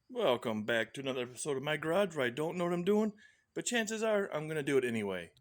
Welcome back to another episode of my garage where I don't know what I'm doing, but chances are I'm going to do it anyway.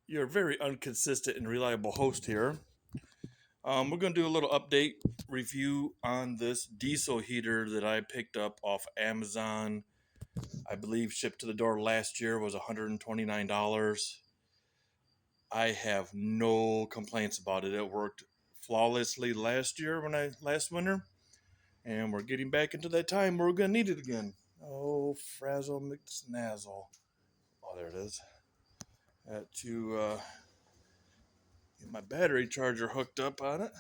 You're a very inconsistent and reliable host here. We're going to do a little update review on this diesel heater that I picked up off Amazon. I believe shipped to the door last year was $129. I have no complaints about it. It worked flawlessly last winter. And we're getting back into that time where we're going to need it again. Oh, frazzle McSnazzle. Oh, there it is. Got to get my battery charger hooked up on it.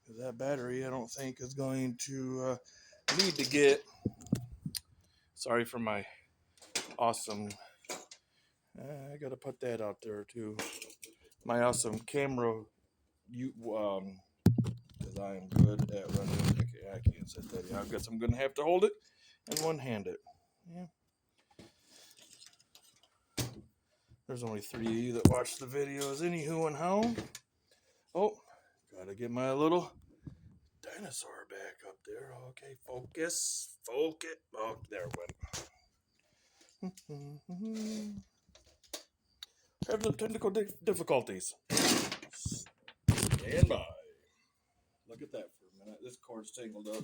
Because that battery, I don't think, is going to need to get. Sorry for my awesome. I got to put that out there, too. My awesome camera. Because I am good at running. Okay, I can't set that. I guess I'm going to have to hold it and one-hand it. Yeah. There's only 3 of you that watch the videos. Anywho and how. Oh, gotta get my little dinosaur back up there. Okay, focus. Focus. Oh, there it went. Have some technical difficulties. Stand by. Look at that for a minute. This cord's tangled up.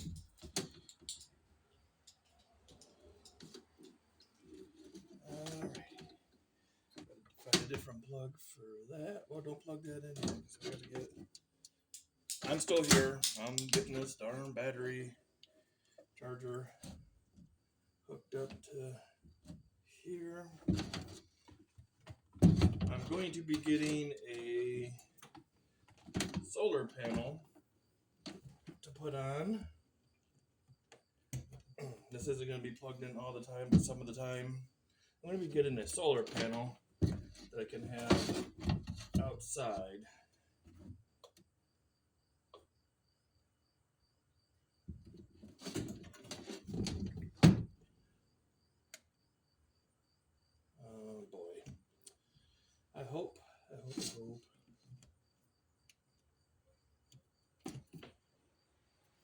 Alright. Gotta find a different plug for that. Well, don't plug that in yet. So I gotta get. I'm still here. I'm getting this darn battery charger hooked up to here. I'm going to be getting a solar panel to put on. This isn't going to be plugged in all the time, but some of the time I'm going to be getting a solar panel that I can have outside. Oh boy. I hope.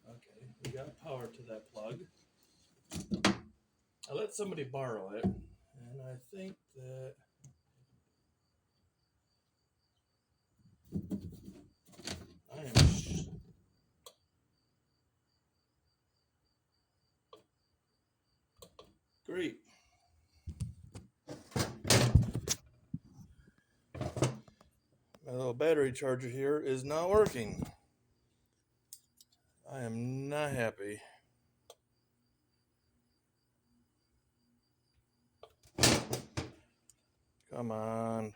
Okay, we got power to that plug. I let somebody borrow it, and I think that I am great. My little battery charger here is not working. I am not happy. Come on.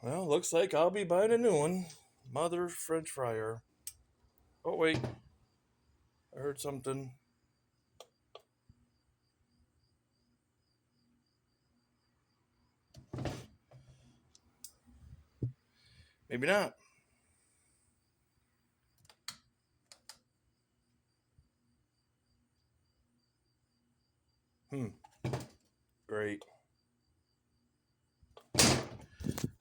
Well, looks like I'll be buying a new one. Mother's French fryer. Oh, wait. I heard something. Maybe not. Great. I'll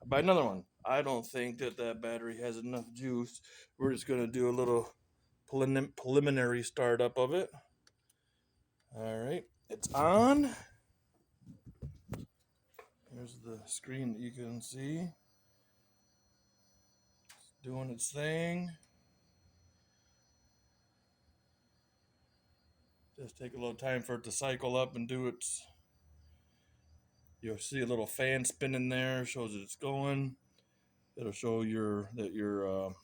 buy another one. I don't think that battery has enough juice. We're just going to do a little preliminary startup of it. All right. It's on. Here's the screen that you can see. It's doing its thing. Just take a little time for it to cycle up and do its. You'll see a little fan spinning there, shows that it's going. It'll show that your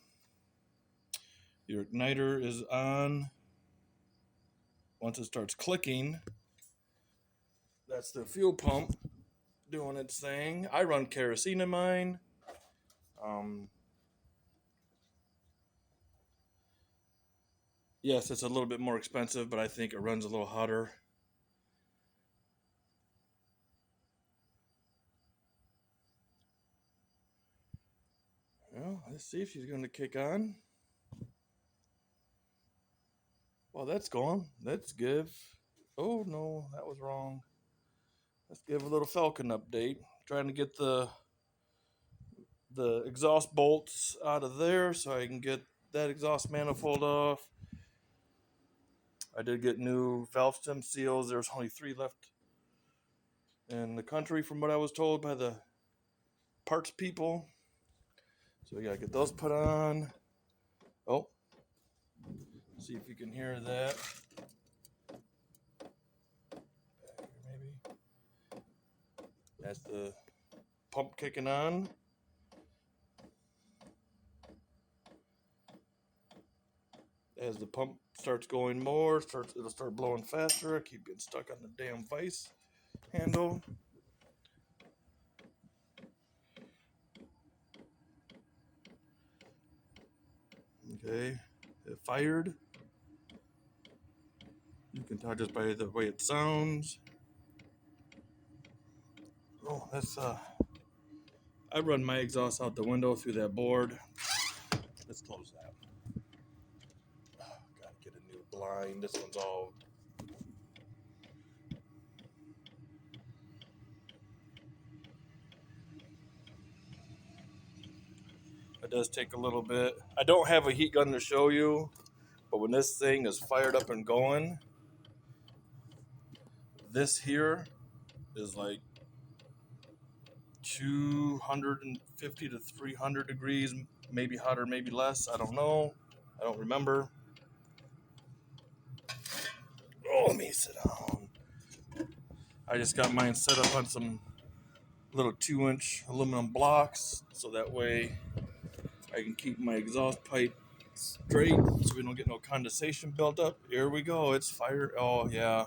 igniter is on. Once it starts clicking, that's the fuel pump doing its thing. I run kerosene in mine. Yes, it's a little bit more expensive, but I think it runs a little hotter. Well, let's see if she's going to kick on. Well, that's gone. Let's give. Oh no, that was wrong. Let's give a little Falcon update. Trying to get the exhaust bolts out of there so I can get that exhaust manifold off. I did get new valve stem seals. There's only 3 left in the country from what I was told by the parts people. So we gotta get those put on. Oh, see if you can hear that. Maybe. That's the pump kicking on. As the pump starts going more, it'll start blowing faster. I keep getting stuck on the damn vise handle. Okay, it fired. You can tell just by the way it sounds. Oh, that's I run my exhaust out the window through that board. Let's close that. Oh, gotta get a new blind. This one's all. It does take a little bit. I don't have a heat gun to show you, but when this thing is fired up and going, this here is like 250 to 300 degrees, maybe hotter, maybe less. I don't know. I don't remember. Oh, let me sit down. I just got mine set up on some little 2-inch aluminum blocks so that way I can keep my exhaust pipe straight so we don't get no condensation built up. Here we go. It's fire. Oh, yeah.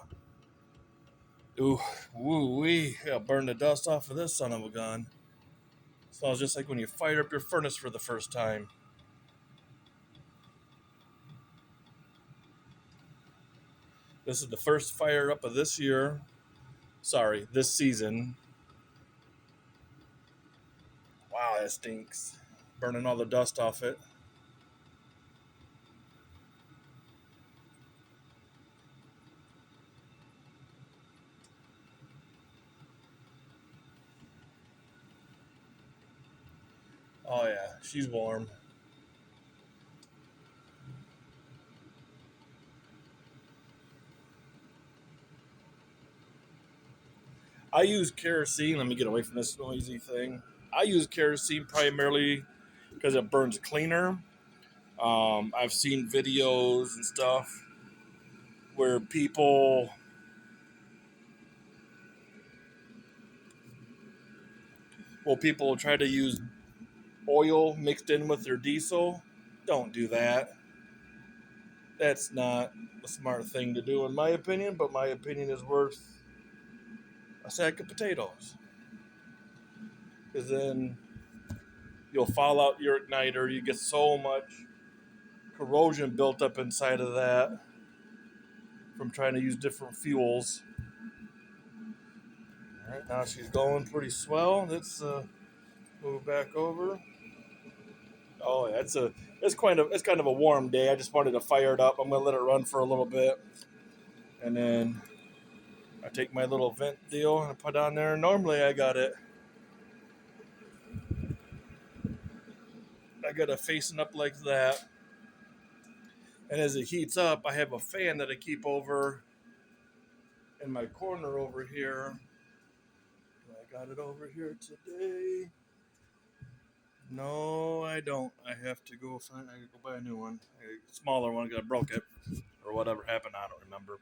Ooh, woo-wee. Yeah, burn the dust off of this son of a gun. Smells just like when you fire up your furnace for the first time. This is the first fire up of this year. Sorry, this season. Wow, that stinks. Burning all the dust off it. Oh, yeah, she's warm. I use kerosene. Let me get away from this noisy thing. I use kerosene primarily because it burns cleaner. I've seen videos and stuff where people try to use oil mixed in with their diesel. Don't do that. That's not a smart thing to do in my opinion, but my opinion is worth a sack of potatoes. Because then you'll foul out your igniter. You get so much corrosion built up inside of that from trying to use different fuels. All right, now she's going pretty swell. Let's move back over. Oh, yeah, it's kind of a warm day. I just wanted to fire it up. I'm gonna let it run for a little bit, and then I take my little vent deal and I put on there. Normally I got it facing up like that, and as it heats up, I have a fan that I keep over in my corner over here. I got it over here today. No, I don't. I have to go buy a new one, a smaller one because I broke it or whatever happened. I don't remember.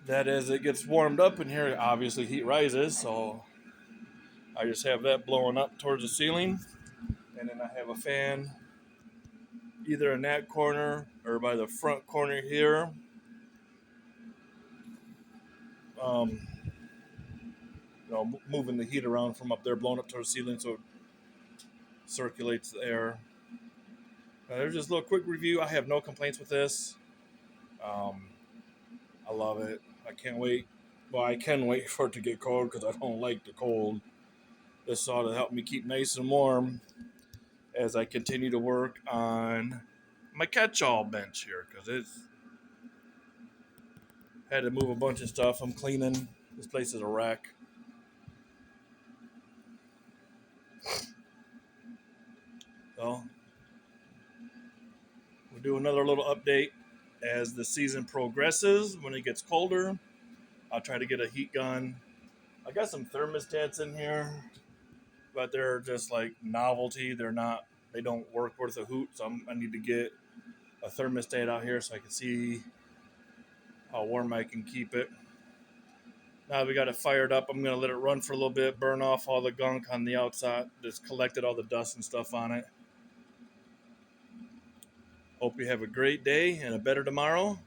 That as it gets warmed up in here, obviously heat rises, so I just have that blowing up towards the ceiling, and then I have a fan either in that corner or by the front corner here. Um, moving the heat around from up there, blowing up towards the ceiling so it circulates the air. There's just a little quick review. I have no complaints with this. I love it. I can't wait. Well, I can wait for it to get cold because I don't like the cold. This ought to help me keep nice and warm as I continue to work on my catch-all bench here because it's had to move a bunch of stuff. I'm cleaning. This place is a wreck. Well, we'll do another little update as the season progresses. When it gets colder, I'll try to get a heat gun. I got some thermostats in here, but they're just like novelty. They don't work worth a hoot. So I need to get a thermostat out here so I can see how warm I can keep it. Now we got it fired up. I'm gonna let it run for a little bit, burn off all the gunk on the outside. Just collected all the dust and stuff on it. Hope you have a great day and a better tomorrow.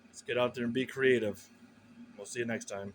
Let's get out there and be creative. We'll see you next time.